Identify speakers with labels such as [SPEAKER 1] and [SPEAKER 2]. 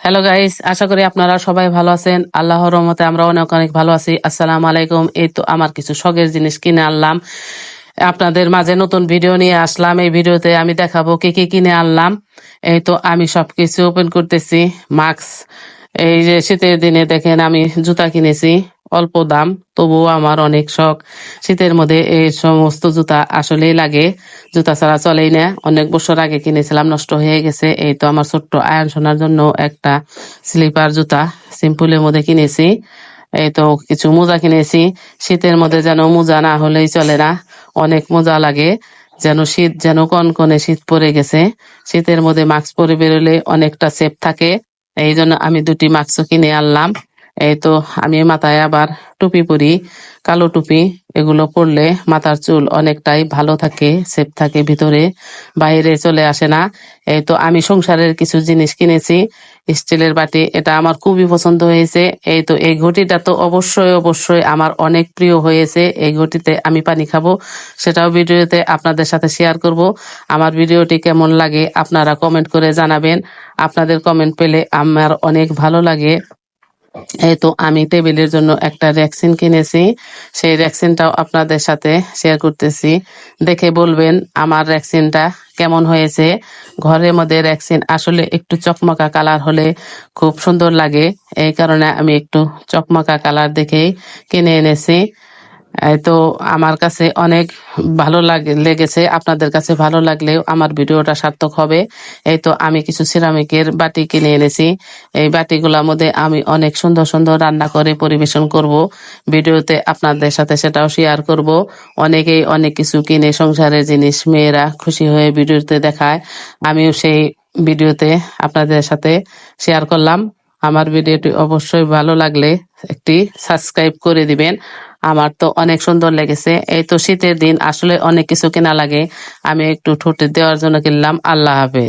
[SPEAKER 1] Hello guys, আশা করি আপনারা সবাই ভালো আছেন। আল্লাহর রহমতে আমরা অনেক অনেক ভালো আছি। আসসালামু আলাইকুম। এই তো আমার কিছু শখের জিনিস কিনে আনলাম, আপনাদের মাঝে নতুন ভিডিও নিয়ে আসলাম। এই ভিডিওতে আমি দেখাবো কি কি কিনে আনলাম। এই তো আমি সবকিছু ওপেন করতেছি। মাস্ক, এই যে শীতের দিনে দেখেন আমি জুতা কিনেছি, অল্প দাম, তবুও আমার অনেক শখ। শীতের মধ্যে এই সমস্ত জুতা আসলেই লাগে, জুতা ছাড়া চলেই না। অনেক বছর আগে কিনেছিলাম, নষ্ট হয়ে গেছে। এই তো আমার ছোট্ট আয়ন সোনার জন্য একটা স্লিপার জুতা সিম্পলের মধ্যে কিনেছি। এই তো কিছু মোজা কিনেছি, শীতের মধ্যে যেন মোজা না হলেই চলে না, অনেক মজা লাগে। যেন শীত, যেন কনকনে শীত পড়ে গেছে। শীতের মধ্যে মাস্ক পরে বেরোলে অনেকটা সেফ থাকে। এই জন্য আমি দুটি মাস্ক কিনে আনলাম। এই তো আমি মাথায় আবার টুপি পরি, কালো টুপি। এগুলো পরলে মাথার চুল অনেকটাই ভালো থাকে, সেফ থাকে, ভিতরে বাইরে চলে আসে না। এই তো আমি সংসারের কিছু জিনিস কিনেছি, স্টিলের বাটি, এটা আমার খুবই পছন্দ হয়েছে। এই তো এই ঘটিটা তো অবশ্যই অবশ্যই আমার অনেক প্রিয় হয়েছে। এই ঘটিতে আমি পানি খাবো, সেটাও ভিডিওতে আপনাদের সাথে শেয়ার করব। আমার ভিডিওটি কেমন লাগে আপনারা কমেন্ট করে জানাবেন। আপনাদের কমেন্ট পেলে আমার অনেক ভালো লাগে। এই তো আমি টেবিলের জন্য একটা র্যাকসিন কিনেছি, সেই র্যাকসিনটাও আপনাদের সাথে শেয়ার করতেছি। দেখে বলবেন আমার র্যাকসিনটা কেমন হয়েছে। ঘরের মধ্যে র্যাকসিন আসলে একটু চকমকা কালার হলে খুব সুন্দর লাগে, এই কারণে আমি একটু চকমকা কালার দেখেই কিনে এনেছি। এই তো আমার কাছে অনেক ভালো লেগেছে। আপনাদের কাছে ভালো লাগলেও আমার ভিডিওটা সার্থক হবে। এই তো আমি কিছু সিরামিকের বাটি কিনে এনেছি। এই বাটিগুলোর মধ্যে আমি অনেক সুন্দর সুন্দর রান্না করে পরিবেশন করব। ভিডিওতে আপনাদের সাথে সেটাও শেয়ার করব। অনেকেই অনেক কিছু কিনে সংসারের জিনিস মেয়েরা খুশি হয়ে ভিডিওতে দেখায়, আমিও সেই ভিডিওতে আপনাদের সাথে শেয়ার করলাম। আমার ভিডিওটি অবশ্যই ভালো লাগলে একটি সাবস্ক্রাইব করে দিবেন। আমার তো অনেক সুন্দর লেগেছে। এই তো শীতের দিন আসলে অনেক কিছু কেনা লাগে, আমি একটু ঠোঁটে দেওয়ার জন্য কিনলাম। আল্লাহ হাফেজ।